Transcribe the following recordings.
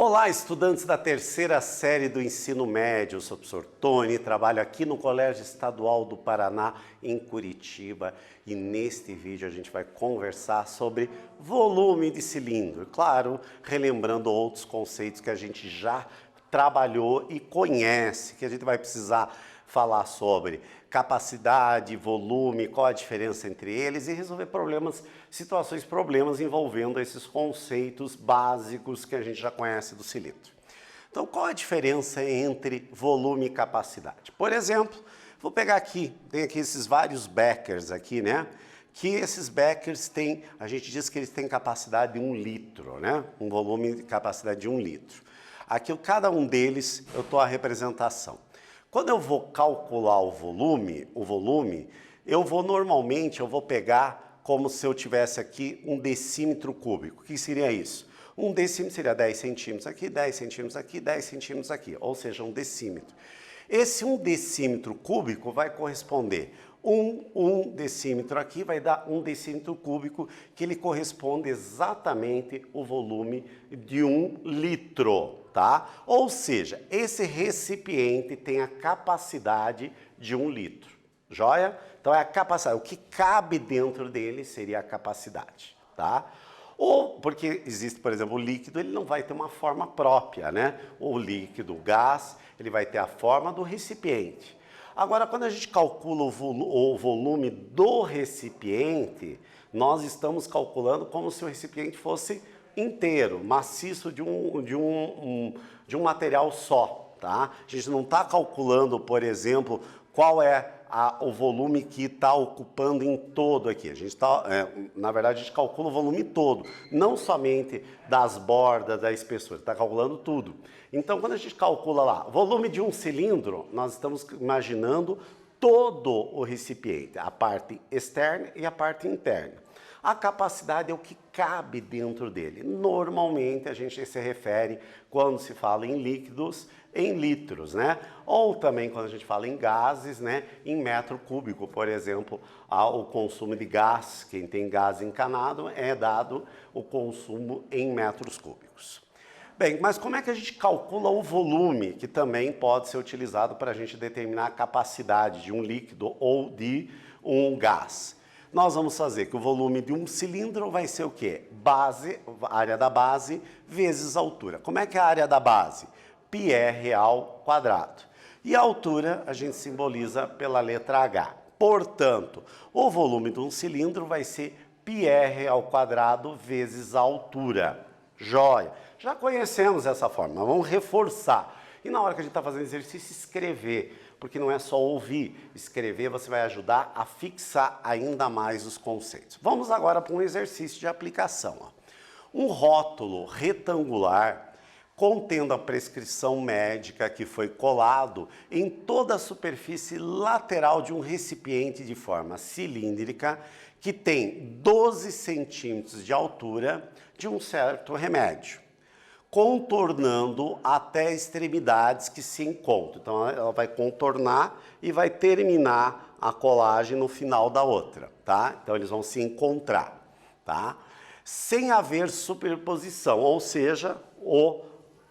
Olá, estudantes da terceira série do ensino médio. Eu sou o professor Tony, trabalho aqui no Colégio Estadual do Paraná, em Curitiba. E neste vídeo a gente vai conversar sobre volume de cilindro. Claro, relembrando outros conceitos que a gente já trabalhou e conhece, que a gente vai precisar falar sobre capacidade, volume, qual a diferença entre eles e resolver problemas envolvendo esses conceitos básicos que a gente já conhece do cilindro. Então, qual a diferença entre volume e capacidade? Por exemplo, vou pegar aqui, tem aqui esses vários beckers aqui, né? Que esses beckers têm, a gente diz que eles têm capacidade de 1 litro, né? Um volume de capacidade de 1 litro. Aqui, cada um deles, eu estou a representação. Quando eu vou calcular o volume, eu vou pegar como se eu tivesse aqui um decímetro cúbico. O que seria isso? Um decímetro seria 10 centímetros aqui, 10 centímetros aqui, 10 centímetros aqui, ou seja, um decímetro. Esse 1 decímetro cúbico vai corresponder, um decímetro aqui vai dar 1 decímetro cúbico, que ele corresponde exatamente ao volume de 1 litro. Tá? Ou seja, esse recipiente tem a capacidade de 1 litro, joia? Então é a capacidade, o que cabe dentro dele seria a capacidade, tá? Ou porque existe, por exemplo, o líquido, ele não vai ter uma forma própria, né? O líquido, o gás, ele vai ter a forma do recipiente. Agora, quando a gente calcula o volume do recipiente, nós estamos calculando como se o recipiente fosse inteiro, maciço de um material só, tá? A gente não está calculando, por exemplo, qual é o volume que está ocupando em todo aqui. A gente está, na verdade, a gente calcula o volume todo, não somente das bordas, da espessura, está calculando tudo. Então, quando a gente calcula lá, volume de um cilindro, nós estamos imaginando todo o recipiente, a parte externa e a parte interna. A capacidade é o que cabe dentro dele. Normalmente a gente se refere, quando se fala em líquidos, em litros, né? Ou também quando a gente fala em gases, né? Em metro cúbico, por exemplo, o consumo de gás, quem tem gás encanado, é dado o consumo em metros cúbicos. Bem, mas como é que a gente calcula o volume, que também pode ser utilizado para a gente determinar a capacidade de um líquido ou de um gás? Nós vamos fazer que o volume de um cilindro vai ser o quê? Base, área da base, vezes a altura. Como é que é a área da base? πr ao quadrado. E a altura a gente simboliza pela letra H. Portanto, o volume de um cilindro vai ser πr ao quadrado vezes a altura. Joia! Já conhecemos essa forma, mas vamos reforçar. E na hora que a gente está fazendo exercício, escrever. Porque não é só ouvir, escrever você vai ajudar a fixar ainda mais os conceitos. Vamos agora para um exercício de aplicação. Ó. Um rótulo retangular contendo a prescrição médica que foi colado em toda a superfície lateral de um recipiente de forma cilíndrica que tem 12 centímetros de altura de um certo remédio, contornando até extremidades que se encontram. Então, ela vai contornar e vai terminar a colagem no final da outra, tá? Então, eles vão se encontrar, tá? Sem haver superposição, ou seja,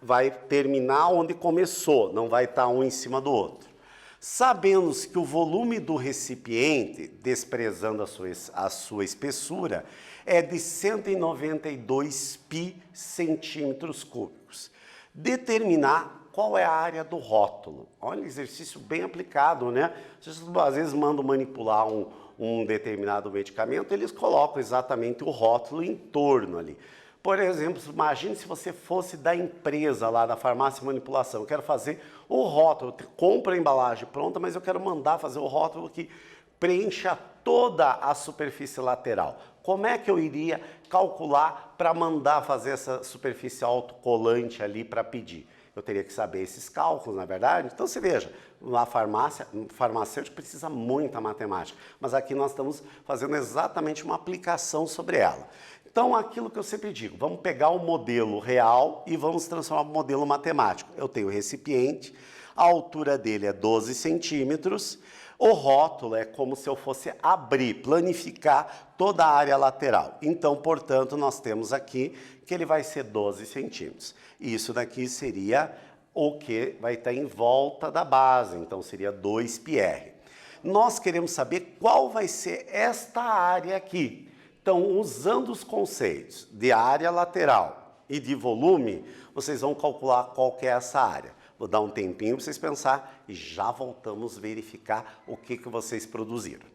vai terminar onde começou, não vai estar um em cima do outro. Sabemos que o volume do recipiente, desprezando a sua espessura, é de 192 pi centímetros cúbicos. Determinar qual é a área do rótulo. Olha, exercício bem aplicado, né? Vocês às vezes mandam manipular um determinado medicamento, eles colocam exatamente o rótulo em torno ali. Por exemplo, imagine se você fosse da empresa lá, da farmácia de manipulação. Eu quero fazer o rótulo, eu compro a embalagem pronta, mas eu quero mandar fazer o rótulo que preencha toda a superfície lateral. Como é que eu iria calcular para mandar fazer essa superfície autocolante ali para pedir? Eu teria que saber esses cálculos, na verdade. Então, você veja, na farmácia, o farmacêutico precisa muita matemática, mas aqui nós estamos fazendo exatamente uma aplicação sobre ela. Então, aquilo que eu sempre digo, vamos pegar o modelo real e vamos transformar em modelo matemático. Eu tenho o recipiente, a altura dele é 12 centímetros, O rótulo é como se eu fosse abrir, planificar toda a área lateral. Então, portanto, nós temos aqui que ele vai ser 12 centímetros. Isso daqui seria o que vai estar em volta da base, então seria 2πr. Nós queremos saber qual vai ser esta área aqui. Então, usando os conceitos de área lateral e de volume, vocês vão calcular qual que é essa área. Vou dar um tempinho para vocês pensarem e já voltamos a verificar o que vocês produziram.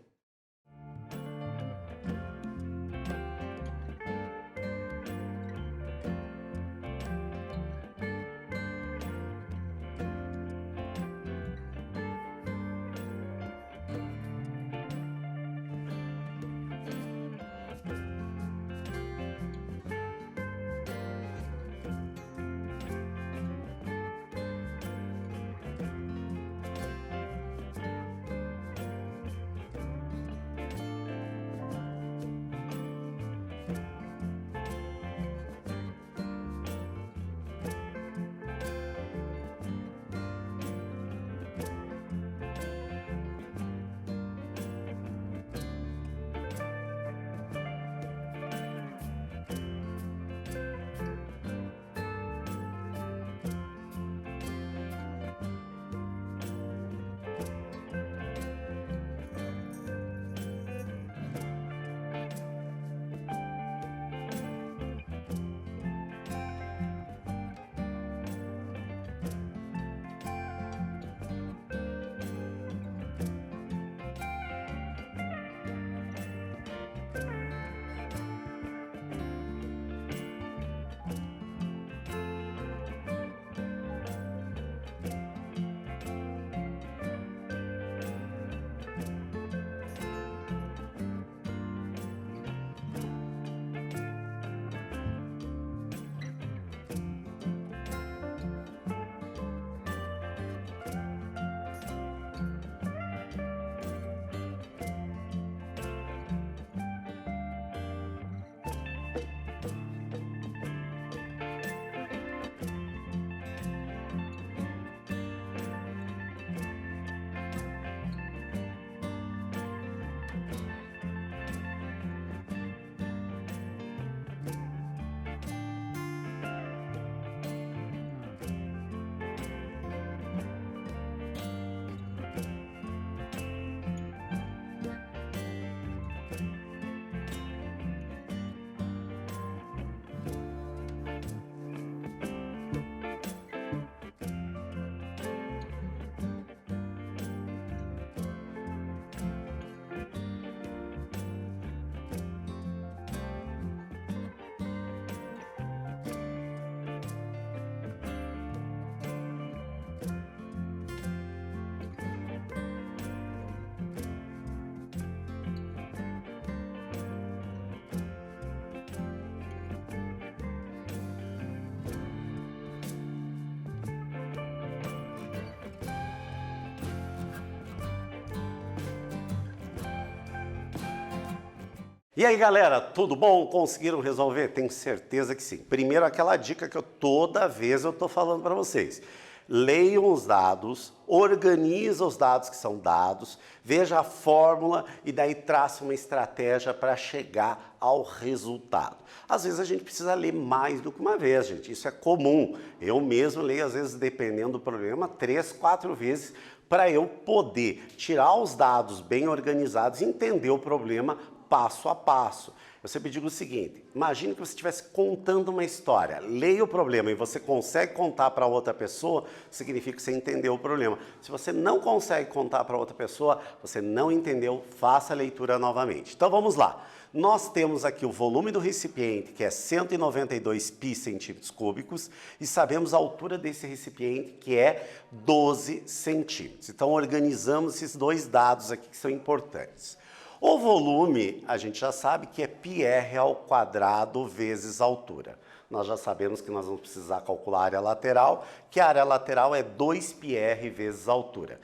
E aí, galera, tudo bom? Conseguiram resolver? Tenho certeza que sim. Primeiro, aquela dica que toda vez eu estou falando para vocês. Leiam os dados, organiza os dados que são dados, veja a fórmula e daí traça uma estratégia para chegar ao resultado. Às vezes a gente precisa ler mais do que uma vez, gente. Isso é comum. Eu mesmo leio, às vezes, dependendo do problema, 3, 4 vezes para eu poder tirar os dados bem organizados e entender o problema passo a passo. Eu sempre digo o seguinte, imagine que você estivesse contando uma história, leia o problema e você consegue contar para outra pessoa, significa que você entendeu o problema. Se você não consegue contar para outra pessoa, você não entendeu, faça a leitura novamente. Então vamos lá. Nós temos aqui o volume do recipiente, que é 192 pi centímetros cúbicos, e sabemos a altura desse recipiente, que é 12 centímetros. Então organizamos esses dois dados aqui que são importantes. O volume, a gente já sabe que é πr ao quadrado vezes a altura. Nós já sabemos que nós vamos precisar calcular a área lateral, que a área lateral é 2πr vezes a altura.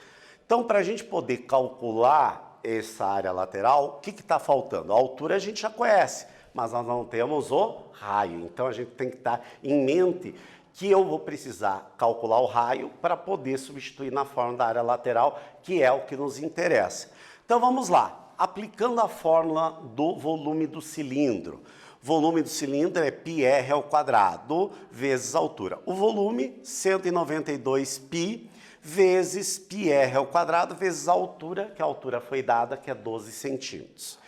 Então, para a gente poder calcular essa área lateral, o que está faltando? A altura a gente já conhece, mas nós não temos o raio. Então, a gente tem que estar em mente que eu vou precisar calcular o raio para poder substituir na fórmula da área lateral, que é o que nos interessa. Então vamos lá, aplicando a fórmula do volume do cilindro. Volume do cilindro é πr² vezes a altura. O volume, 192π vezes πr² vezes a altura, que a altura foi dada, que é 12 centímetros.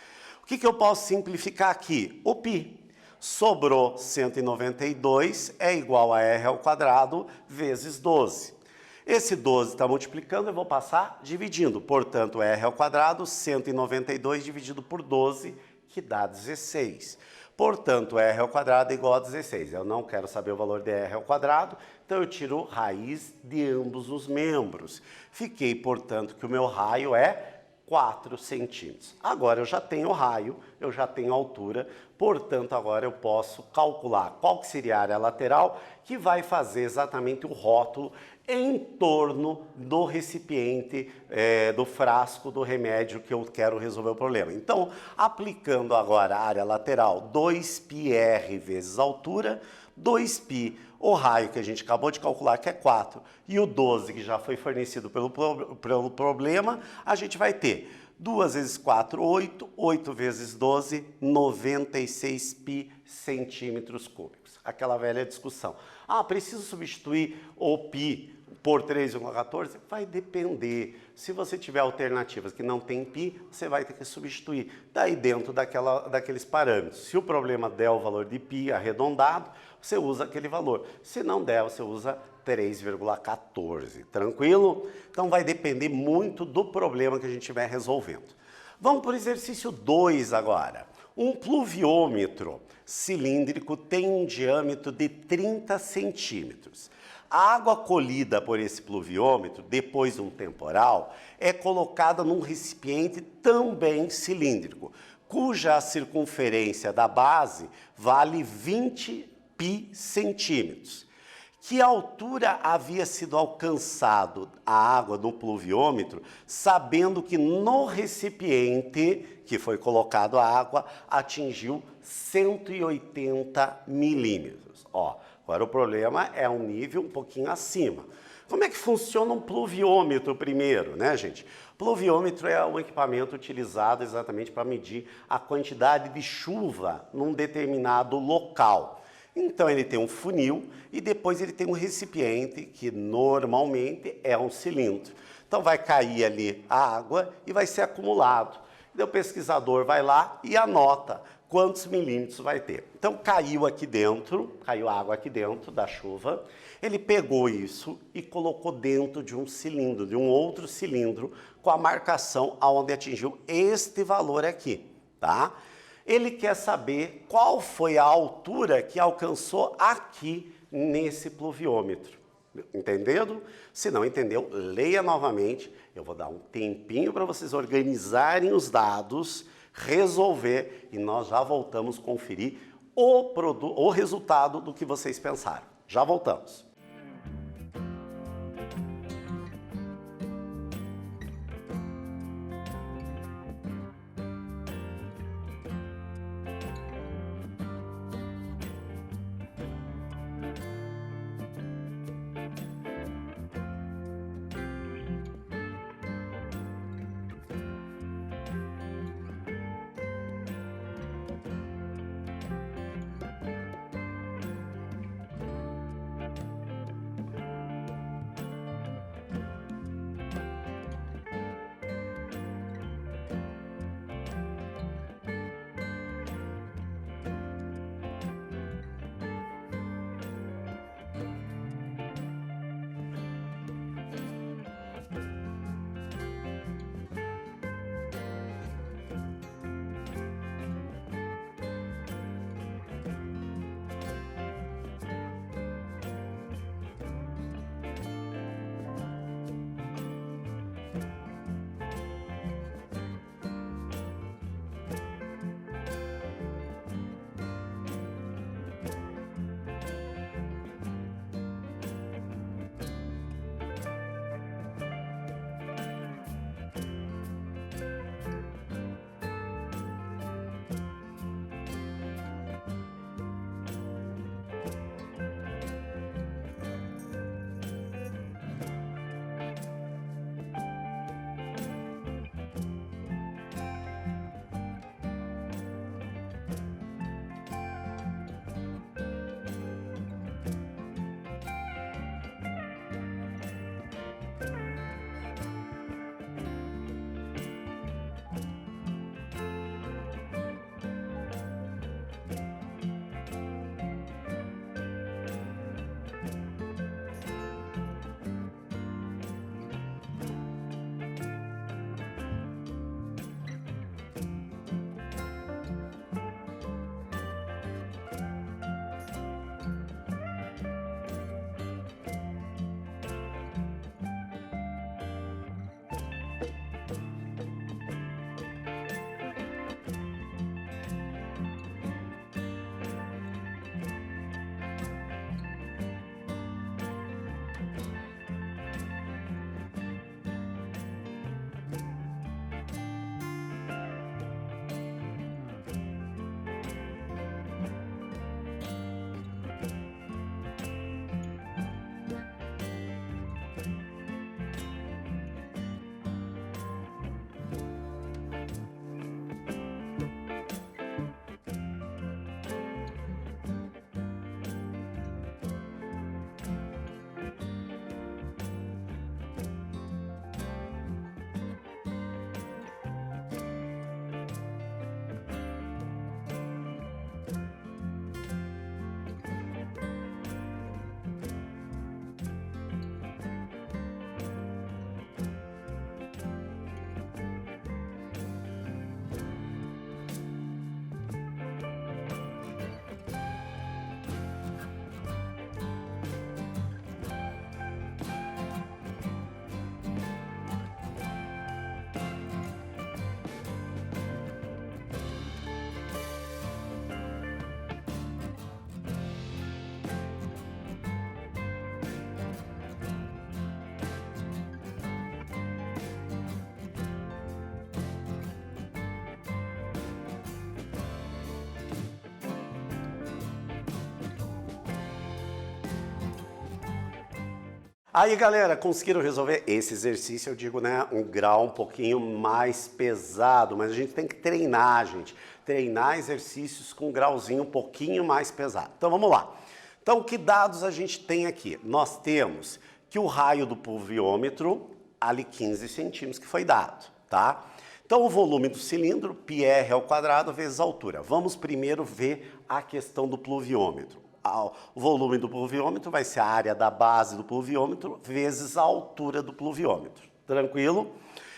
O que eu posso simplificar aqui? O π. Sobrou 192 é igual a r² vezes 12. Esse 12 está multiplicando, eu vou passar dividindo. Portanto, r², 192 dividido por 12, que dá 16. Portanto, r² é igual a 16. Eu não quero saber o valor de r², então eu tiro raiz de ambos os membros. Fiquei, portanto, que o meu raio é 4 centímetros. Agora eu já tenho o raio, eu já tenho a altura, portanto agora eu posso calcular qual que seria a área lateral que vai fazer exatamente o rótulo em torno do recipiente, do frasco do remédio que eu quero resolver o problema. Então, aplicando agora a área lateral, 2πr vezes a altura, 2π, o raio que a gente acabou de calcular, que é 4, e o 12, que já foi fornecido pelo problema, a gente vai ter 2 vezes 4, 8, 8 vezes 12, 96π centímetros cúbicos. Aquela velha discussão. Ah, preciso substituir o π por 3,14? Vai depender. Se você tiver alternativas que não tem π, você vai ter que substituir. Daí dentro daqueles parâmetros. Se o problema der o valor de π arredondado, você usa aquele valor. Se não der, você usa 3,14. Tranquilo? Então vai depender muito do problema que a gente estiver resolvendo. Vamos para o exercício 2 agora. Um pluviômetro cilíndrico tem um diâmetro de 30 centímetros. A água colhida por esse pluviômetro, depois de um temporal, é colocada num recipiente também cilíndrico, cuja circunferência da base vale 20 π centímetros. Que altura havia sido alcançado a água do pluviômetro, sabendo que no recipiente que foi colocado a água atingiu 180 milímetros. Agora o problema é um nível um pouquinho acima. Como é que funciona um pluviômetro primeiro, né, gente? Pluviômetro é um equipamento utilizado exatamente para medir a quantidade de chuva num determinado local. Então ele tem um funil e depois ele tem um recipiente que normalmente é um cilindro. Então vai cair ali a água e vai ser acumulado. E o pesquisador vai lá e anota quantos milímetros vai ter. Então caiu aqui dentro, caiu água aqui dentro da chuva, ele pegou isso e colocou dentro de um cilindro, de um outro cilindro, com a marcação aonde atingiu este valor aqui, tá? Ele quer saber qual foi a altura que alcançou aqui nesse pluviômetro. Entendendo? Se não entendeu, leia novamente. Eu vou dar um tempinho para vocês organizarem os dados, resolver e nós já voltamos conferir o resultado do que vocês pensaram. Já voltamos. Aí, galera, conseguiram resolver esse exercício? Eu digo, né, um grau um pouquinho mais pesado, mas a gente tem que treinar, gente. Treinar exercícios com um grauzinho um pouquinho mais pesado. Então, vamos lá. Então, que dados a gente tem aqui? Nós temos que o raio do pluviômetro, ali 15 centímetros que foi dado, tá? Então, o volume do cilindro, πr ao quadrado vezes a altura. Vamos primeiro ver a questão do pluviômetro. O volume do pluviômetro vai ser a área da base do pluviômetro vezes a altura do pluviômetro. Tranquilo?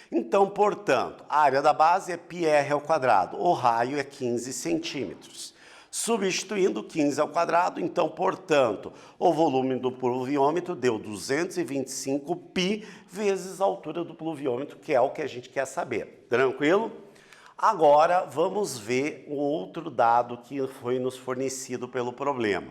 Então, portanto, a área da base é πr ao quadrado. O raio é 15 centímetros. Substituindo 15 ao quadrado, então, portanto, o volume do pluviômetro deu 225 π vezes a altura do pluviômetro, que é o que a gente quer saber. Tranquilo? Agora, vamos ver o outro dado que foi nos fornecido pelo problema.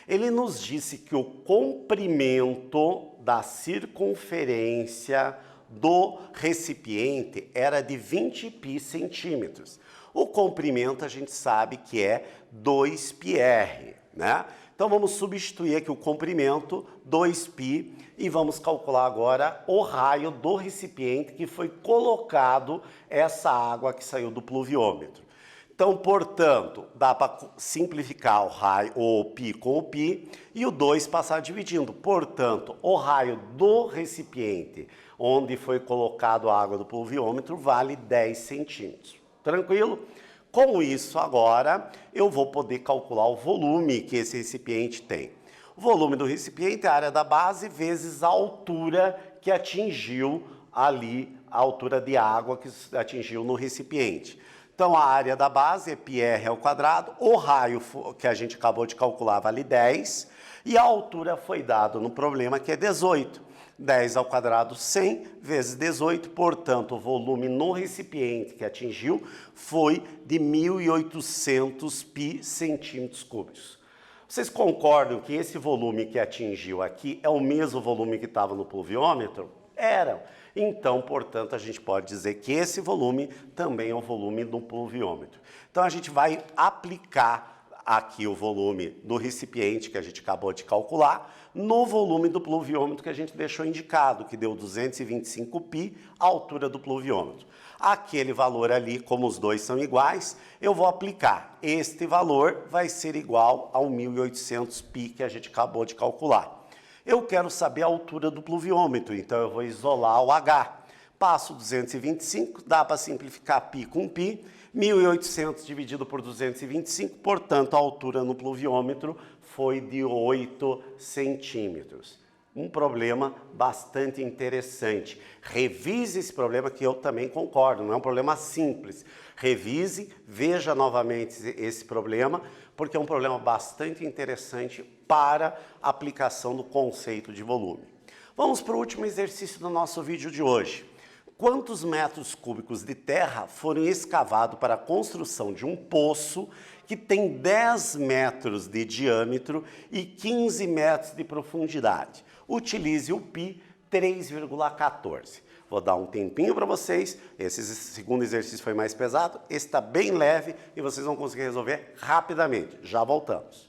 Ele nos disse que o comprimento da circunferência do recipiente era de 20 π centímetros. O comprimento a gente sabe que é 2πr, né? Então vamos substituir aqui o comprimento, 2π, e vamos calcular agora o raio do recipiente que foi colocado essa água que saiu do pluviômetro. Então, portanto, dá para simplificar o raio, o π com o π, e o 2 passar dividindo. Portanto, o raio do recipiente onde foi colocado a água do pluviômetro vale 10 centímetros. Tranquilo? Com isso, agora, eu vou poder calcular o volume que esse recipiente tem. O volume do recipiente é a área da base vezes a altura que atingiu ali, a altura de água que atingiu no recipiente. Então, a área da base é πr ao quadrado, o raio que a gente acabou de calcular vale 10, e a altura foi dado no problema que é 18. 10 ao quadrado, 100 vezes 18, portanto, o volume no recipiente que atingiu foi de 1.800 π centímetros cúbicos. Vocês concordam que esse volume que atingiu aqui é o mesmo volume que estava no pluviômetro? Era. Então, portanto, a gente pode dizer que esse volume também é o volume do pluviômetro. Então, a gente vai aplicar aqui o volume do recipiente que a gente acabou de calcular no volume do pluviômetro que a gente deixou indicado, que deu 225 π, a altura do pluviômetro. Aquele valor ali, como os dois são iguais, eu vou aplicar. Este valor vai ser igual ao 1.800 π que a gente acabou de calcular. Eu quero saber a altura do pluviômetro, então eu vou isolar o H. Passo 225, dá para simplificar π com π, 1.800 dividido por 225, portanto, a altura no pluviômetro foi de 8 centímetros. Um problema bastante interessante. Revise esse problema, que eu também concordo, não é um problema simples. Revise, veja novamente esse problema, porque é um problema bastante interessante para a aplicação do conceito de volume. Vamos para o último exercício do nosso vídeo de hoje. Quantos metros cúbicos de terra foram escavados para a construção de um poço que tem 10 metros de diâmetro e 15 metros de profundidade? Utilize o π 3,14. Vou dar um tempinho para vocês. Esse segundo exercício foi mais pesado, esse está bem leve e vocês vão conseguir resolver rapidamente. Já voltamos.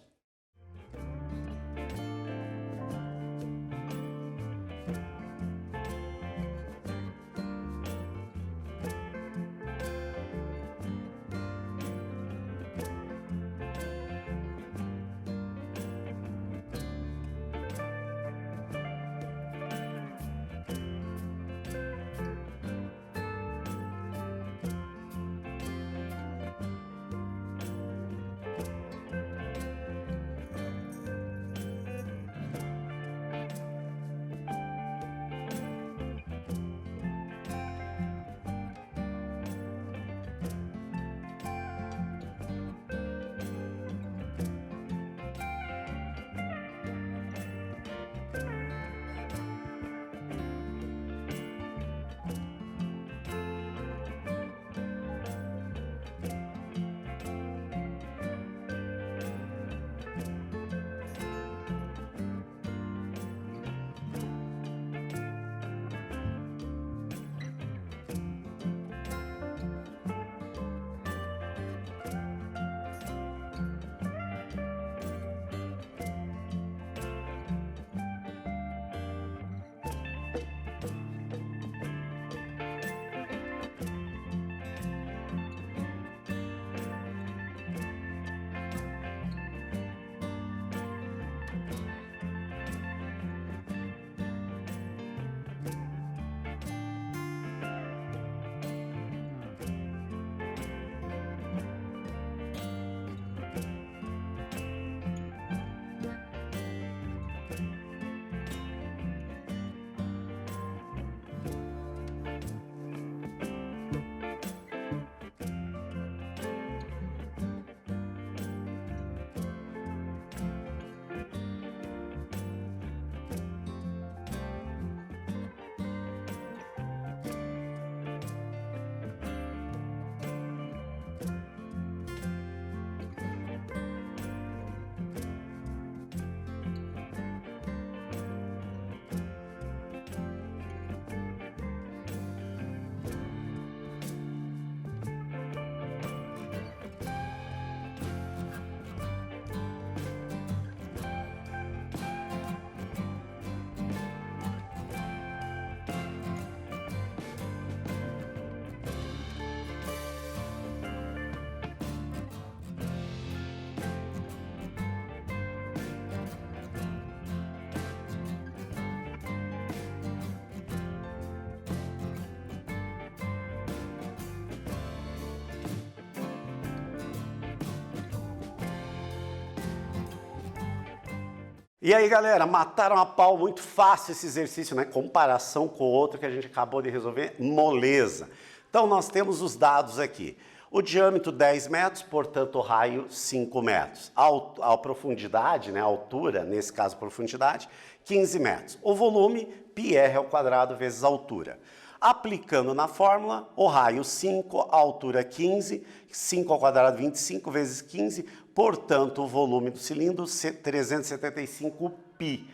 E aí, galera, mataram a pau, muito fácil esse exercício, né? Comparação com o outro que a gente acabou de resolver, moleza. Então, nós temos os dados aqui. O diâmetro 10 metros, portanto, o raio 5 metros. A profundidade, né, a altura, nesse caso profundidade, 15 metros. O volume, πr ao quadrado vezes a altura. Aplicando na fórmula, o raio 5, a altura 15, 5 ao quadrado 25 vezes 15, portanto, o volume do cilindro 375 π.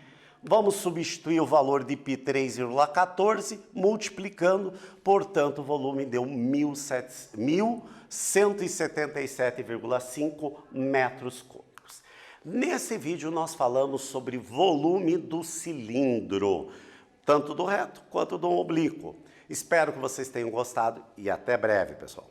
Vamos substituir o valor de π 3,14, multiplicando, portanto, o volume deu 1.177,5 metros cúbicos. Nesse vídeo nós falamos sobre volume do cilindro, tanto do reto quanto do oblíquo. Espero que vocês tenham gostado e até breve, pessoal.